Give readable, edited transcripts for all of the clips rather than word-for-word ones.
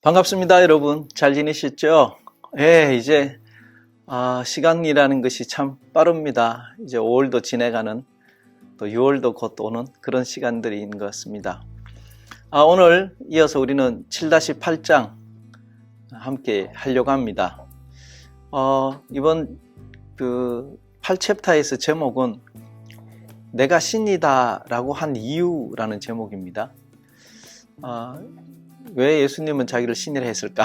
반갑습니다, 여러분. 잘 지내셨죠? 예, 이제 시간이라는 것이 참 빠릅니다. 이제 5월도 지나가는, 또 6월도 곧 오는 그런 시간들인 것 같습니다. 오늘 이어서 우리는 7-8장 함께 하려고 합니다. 이번 8챕터에서 제목은 내가 신이다 라고 한 이유라는 제목입니다. 왜 예수님은 자기를 신이라 했을까?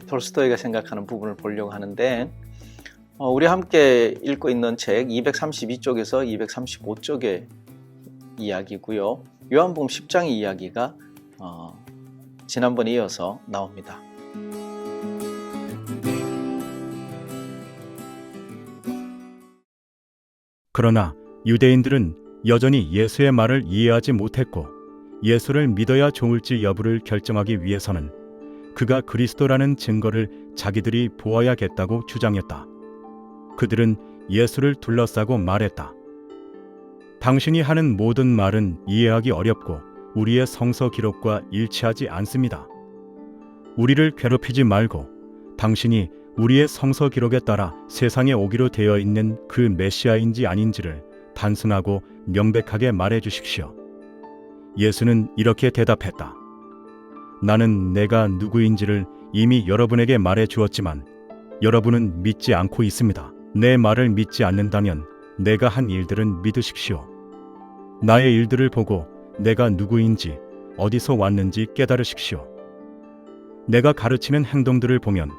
톨스토이가 생각하는 부분을 보려고 하는데, 우리 함께 읽고 있는 책 232쪽에서 235쪽의 이야기고요. 요한복음 10장의 이야기가 지난번에 이어서 나옵니다. 그러나 유대인들은 여전히 예수의 말을 이해하지 못했고, 예수를 믿어야 좋을지 여부를 결정하기 위해서는 그가 그리스도라는 증거를 자기들이 보아야겠다고 주장했다. 그들은 예수를 둘러싸고 말했다. 당신이 하는 모든 말은 이해하기 어렵고 우리의 성서 기록과 일치하지 않습니다. 우리를 괴롭히지 말고 당신이 우리의 성서 기록에 따라 세상에 오기로 되어 있는 그 메시아인지 아닌지를 단순하고 명백하게 말해 주십시오. 예수는 이렇게 대답했다. 나는 내가 누구인지를 이미 여러분에게 말해 주었지만 여러분은 믿지 않고 있습니다. 내 말을 믿지 않는다면 내가 한 일들은 믿으십시오. 나의 일들을 보고 내가 누구인지 어디서 왔는지 깨달으십시오. 내가 가르치는 행동들을 보면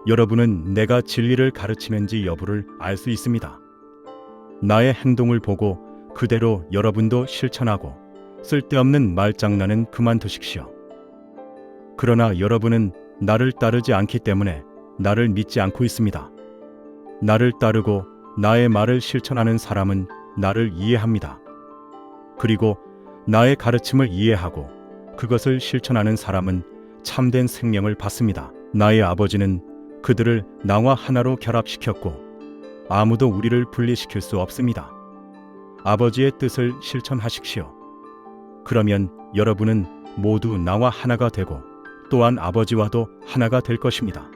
여러분은 내가 진리를 가르치는지 여부를 알 수 있습니다. 나의 행동을 보고 그대로 여러분도 실천하고 쓸데없는 말장난은 그만두십시오. 그러나 여러분은 나를 따르지 않기 때문에 나를 믿지 않고 있습니다. 나를 따르고 나의 말을 실천하는 사람은 나를 이해합니다. 그리고 나의 가르침을 이해하고 그것을 실천하는 사람은 참된 생명을 받습니다. 나의 아버지는 그들을 나와 하나로 결합시켰고 아무도 우리를 분리시킬 수 없습니다. 아버지의 뜻을 실천하십시오. 그러면 여러분은 모두 나와 하나가 되고 또한 아버지와도 하나가 될 것입니다.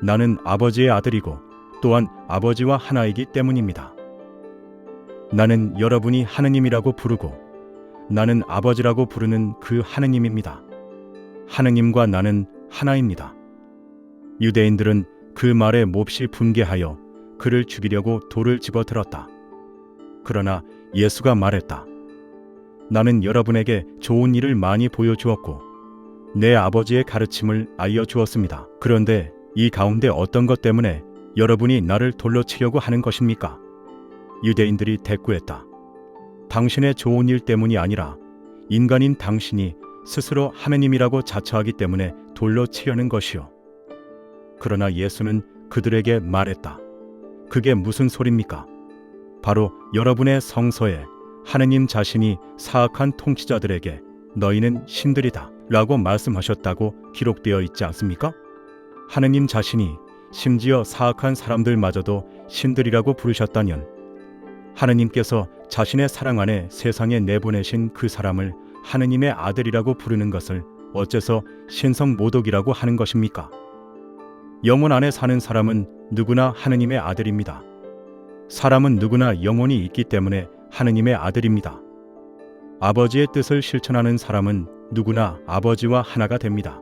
나는 아버지의 아들이고 또한 아버지와 하나이기 때문입니다. 나는 여러분이 하느님이라고 부르고 나는 아버지라고 부르는 그 하느님입니다. 하느님과 나는 하나입니다. 유대인들은 그 말에 몹시 분개하여 그를 죽이려고 돌을 집어들었다. 그러나 예수가 말했다. 나는 여러분에게 좋은 일을 많이 보여주었고 내 아버지의 가르침을 알려주었습니다. 그런데 이 가운데 어떤 것 때문에 여러분이 나를 돌로 치려고 하는 것입니까? 유대인들이 대꾸했다. 당신의 좋은 일 때문이 아니라 인간인 당신이 스스로 하느님이라고 자처하기 때문에 돌로 치려는 것이요. 그러나 예수는 그들에게 말했다. 그게 무슨 소리입니까? 바로 여러분의 성서에 하느님 자신이 사악한 통치자들에게 너희는 신들이다 라고 말씀하셨다고 기록되어 있지 않습니까? 하느님 자신이 심지어 사악한 사람들마저도 신들이라고 부르셨다면 하느님께서 자신의 사랑 안에 세상에 내보내신 그 사람을 하느님의 아들이라고 부르는 것을 어째서 신성모독이라고 하는 것입니까? 영혼 안에 사는 사람은 누구나 하느님의 아들입니다. 사람은 누구나 영혼이 있기 때문에 하느님의 아들입니다. 아버지의 뜻을 실천하는 사람은 누구나 아버지와 하나가 됩니다.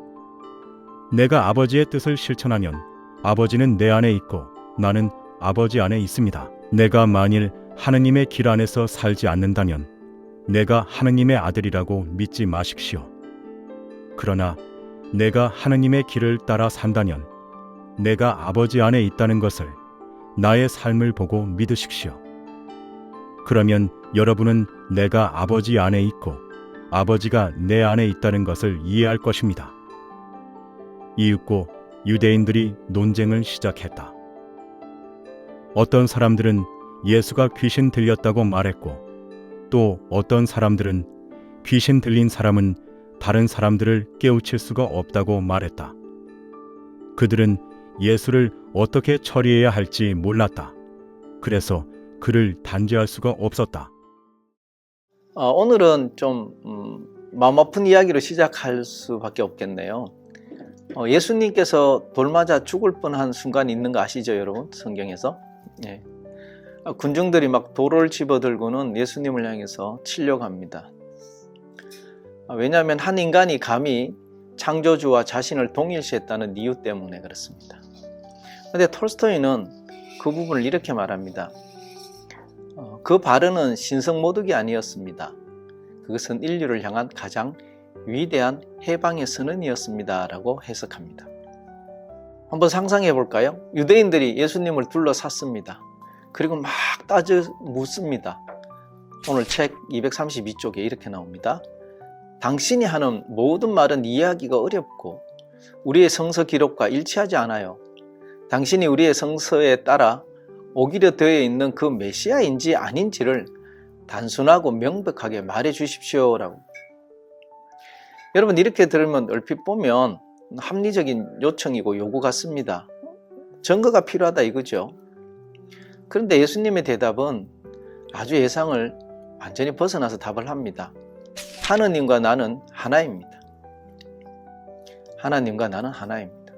내가 아버지의 뜻을 실천하면 아버지는 내 안에 있고 나는 아버지 안에 있습니다. 내가 만일 하느님의 길 안에서 살지 않는다면 내가 하느님의 아들이라고 믿지 마십시오. 그러나 내가 하느님의 길을 따라 산다면 내가 아버지 안에 있다는 것을 나의 삶을 보고 믿으십시오. 그러면 여러분은 내가 아버지 안에 있고 아버지가 내 안에 있다는 것을 이해할 것입니다. 이윽고 유대인들이 논쟁을 시작했다. 어떤 사람들은 예수가 귀신 들렸다고 말했고 또 어떤 사람들은 귀신 들린 사람은 다른 사람들을 깨우칠 수가 없다고 말했다. 그들은 예수를 어떻게 처리해야 할지 몰랐다. 그래서 그를 단죄할 수가 없었다. 오늘은 좀 마음 아픈 이야기로 시작할 수밖에 없겠네요. 예수님께서 돌 맞아 죽을 뻔한 순간이 있는 거 아시죠, 여러분? 성경에서. 예. 군중들이 막 돌을 집어들고는 예수님을 향해서 치려고 합니다. 왜냐하면 한 인간이 감히 창조주와 자신을 동일시했다는 이유 때문에 그렇습니다. 그런데 톨스토이는 그 부분을 이렇게 말합니다. 그 발언은 신성모독이 아니었습니다. 그것은 인류를 향한 가장 위대한 해방의 선언이었습니다. 라고 해석합니다. 한번 상상해 볼까요? 유대인들이 예수님을 둘러쌌습니다. 그리고 막 따져 묻습니다. 오늘 책 232쪽에 이렇게 나옵니다. 당신이 하는 모든 말은 이해하기가 어렵고 우리의 성서 기록과 일치하지 않아요. 당신이 우리의 성서에 따라 오기로 되어 있는 그 메시아인지 아닌지를 단순하고 명백하게 말해 주십시오. 라고. 여러분, 이렇게 들으면 얼핏 보면 합리적인 요청이고 요구 같습니다. 증거가 필요하다 이거죠. 그런데 예수님의 대답은 아주 예상을 완전히 벗어나서 답을 합니다. 하느님과 나는 하나입니다. 하나님과 나는 하나입니다.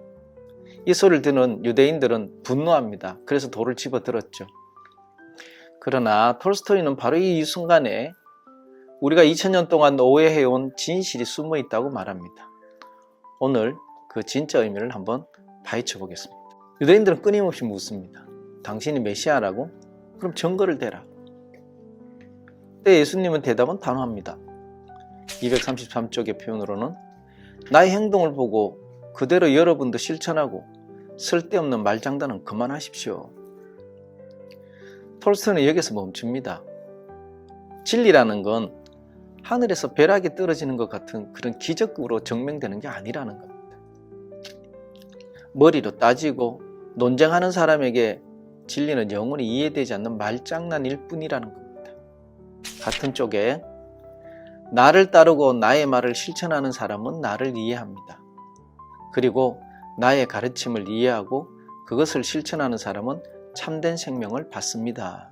이 소리를 듣는 유대인들은 분노합니다. 그래서 돌을 집어들었죠. 그러나 톨스토이는 바로 이 순간에 우리가 2000년 동안 오해해온 진실이 숨어 있다고 말합니다. 오늘 그 진짜 의미를 한번 파헤쳐 보겠습니다. 유대인들은 끊임없이 묻습니다. 당신이 메시아라고? 그럼 증거를 대라. 그때 예수님은 대답은 단호합니다. 233쪽의 표현으로는 나의 행동을 보고 그대로 여러분도 실천하고 쓸데없는 말장난은 그만하십시오. 톨스토이는 여기서 멈춥니다. 진리라는 건 하늘에서 벼락이 떨어지는 것 같은 그런 기적으로 증명되는 게 아니라는 겁니다. 머리로 따지고 논쟁하는 사람에게 진리는 영원히 이해되지 않는 말장난일 뿐이라는 겁니다. 같은 쪽에 나를 따르고 나의 말을 실천하는 사람은 나를 이해합니다. 그리고 나의 가르침을 이해하고 그것을 실천하는 사람은 참된 생명을 받습니다.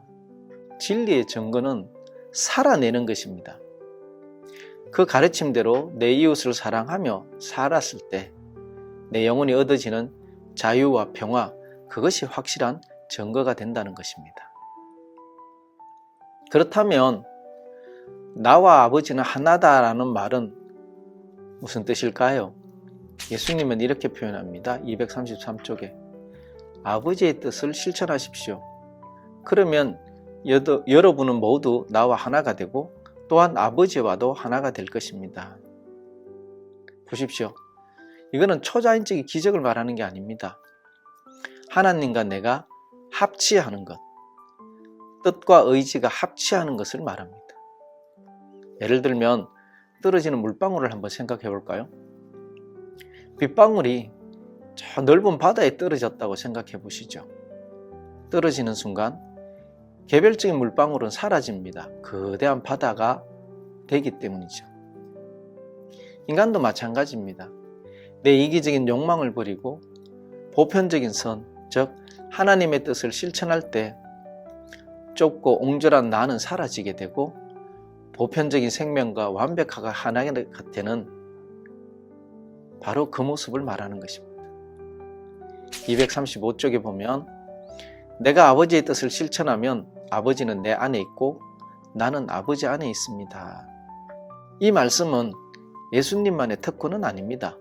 진리의 증거는 살아내는 것입니다. 그 가르침대로 내 이웃을 사랑하며 살았을 때 내 영혼이 얻어지는 자유와 평화, 그것이 확실한 증거가 된다는 것입니다. 그렇다면 나와 아버지는 하나다라는 말은 무슨 뜻일까요? 예수님은 이렇게 표현합니다. 233쪽에 아버지의 뜻을 실천하십시오. 그러면 여러분은 모두 나와 하나가 되고 또한 아버지와도 하나가 될 것입니다. 보십시오. 이거는 초자연적인 기적을 말하는 게 아닙니다. 하나님과 내가 합치하는 것, 뜻과 의지가 합치하는 것을 말합니다. 예를 들면 떨어지는 물방울을 한번 생각해 볼까요? 빗방울이 저 넓은 바다에 떨어졌다고 생각해 보시죠. 떨어지는 순간 개별적인 물방울은 사라집니다. 거대한 바다가 되기 때문이죠. 인간도 마찬가지입니다. 내 이기적인 욕망을 버리고 보편적인 선, 즉 하나님의 뜻을 실천할 때 좁고 옹졸한 나는 사라지게 되고 보편적인 생명과 완벽하가 하나가 되는 바로 그 모습을 말하는 것입니다. 235쪽에 보면 내가 아버지의 뜻을 실천하면 아버지는 내 안에 있고 나는 아버지 안에 있습니다. 이 말씀은 예수님만의 특권은 아닙니다.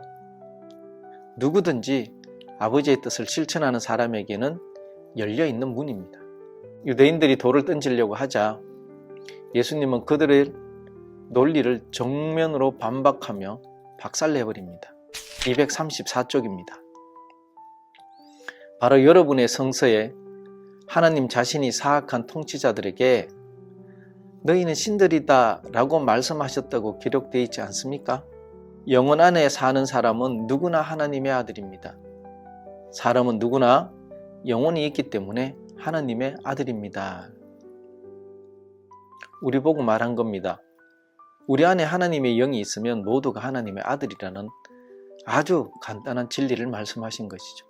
누구든지 아버지의 뜻을 실천하는 사람에게는 열려있는 문입니다. 유대인들이 돌을 던지려고 하자 예수님은 그들의 논리를 정면으로 반박하며 박살내버립니다. 234쪽입니다. 바로 여러분의 성서에 하나님 자신이 사악한 통치자들에게 너희는 신들이다 라고 말씀하셨다고 기록되어 있지 않습니까? 영혼 안에 사는 사람은 누구나 하나님의 아들입니다. 사람은 누구나 영혼이 있기 때문에 하나님의 아들입니다. 우리 보고 말한 겁니다. 우리 안에 하나님의 영이 있으면 모두가 하나님의 아들이라는 아주 간단한 진리를 말씀하신 것이죠.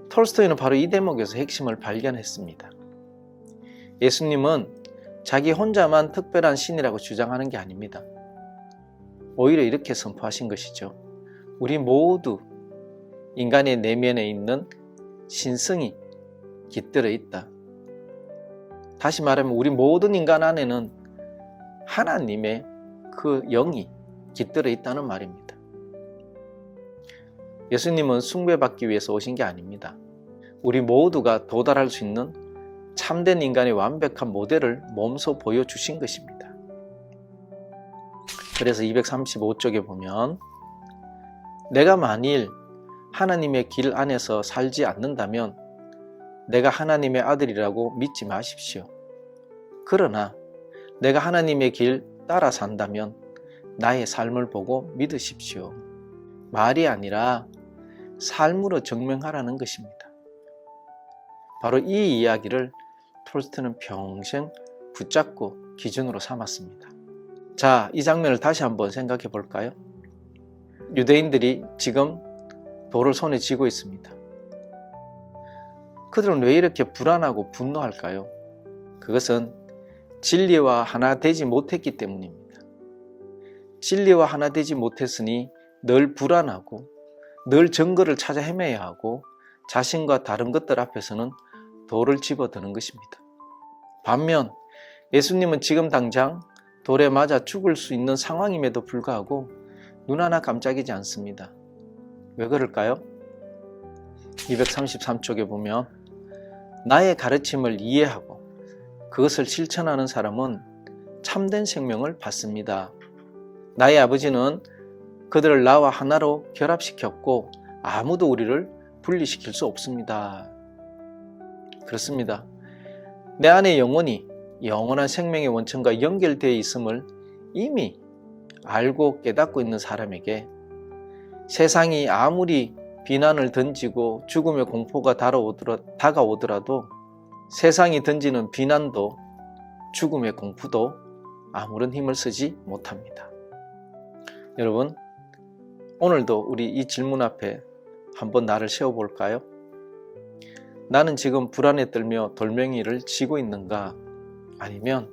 톨스토이는 바로 이 대목에서 핵심을 발견했습니다. 예수님은 자기 혼자만 특별한 신이라고 주장하는 게 아닙니다. 오히려 이렇게 선포하신 것이죠. 우리 모두 인간의 내면에 있는 신성이 깃들어 있다. 다시 말하면 우리 모든 인간 안에는 하나님의 그 영이 깃들어 있다는 말입니다. 예수님은 숭배받기 위해서 오신 게 아닙니다. 우리 모두가 도달할 수 있는 참된 인간의 완벽한 모델을 몸소 보여주신 것입니다. 그래서 235쪽에 보면 내가 만일 하나님의 길 안에서 살지 않는다면 내가 하나님의 아들이라고 믿지 마십시오. 그러나 내가 하나님의 길 따라 산다면 나의 삶을 보고 믿으십시오. 말이 아니라 삶으로 증명하라는 것입니다. 바로 이 이야기를 톨스토이는 평생 붙잡고 기준으로 삼았습니다. 자, 이 장면을 다시 한번 생각해 볼까요? 유대인들이 지금 돌을 손에 쥐고 있습니다. 그들은 왜 이렇게 불안하고 분노할까요? 그것은 진리와 하나 되지 못했기 때문입니다. 진리와 하나 되지 못했으니 늘 불안하고 늘 증거를 찾아 헤매야 하고 자신과 다른 것들 앞에서는 돌을 집어드는 것입니다. 반면 예수님은 지금 당장 돌에 맞아 죽을 수 있는 상황임에도 불구하고 눈 하나 깜짝이지 않습니다. 왜 그럴까요? 233쪽에 보면 나의 가르침을 이해하고 그것을 실천하는 사람은 참된 생명을 받습니다. 나의 아버지는 그들을 나와 하나로 결합시켰고 아무도 우리를 분리시킬 수 없습니다. 그렇습니다. 내 안에 영혼이 영원한 생명의 원천과 연결되어 있음을 이미 알고 깨닫고 있는 사람에게 세상이 아무리 비난을 던지고 죽음의 공포가 다가오더라도 세상이 던지는 비난도 죽음의 공포도 아무런 힘을 쓰지 못합니다. 여러분, 오늘도 우리 이 질문 앞에 한번 나를 세워볼까요? 나는 지금 불안에 떨며 돌멩이를 쥐고 있는가? 아니면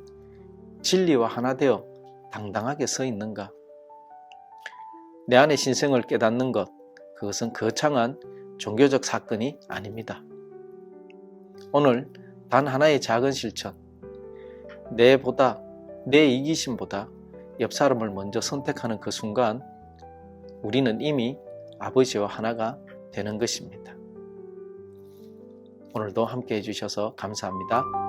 진리와 하나 되어 당당하게 서 있는가? 내 안의 신성을 깨닫는 것, 그것은 거창한 종교적 사건이 아닙니다. 오늘 단 하나의 작은 실천, 내 이기심보다 옆 사람을 먼저 선택하는 그 순간 우리는 이미 아버지와 하나가 되는 것입니다. 오늘도 함께 해주셔서 감사합니다.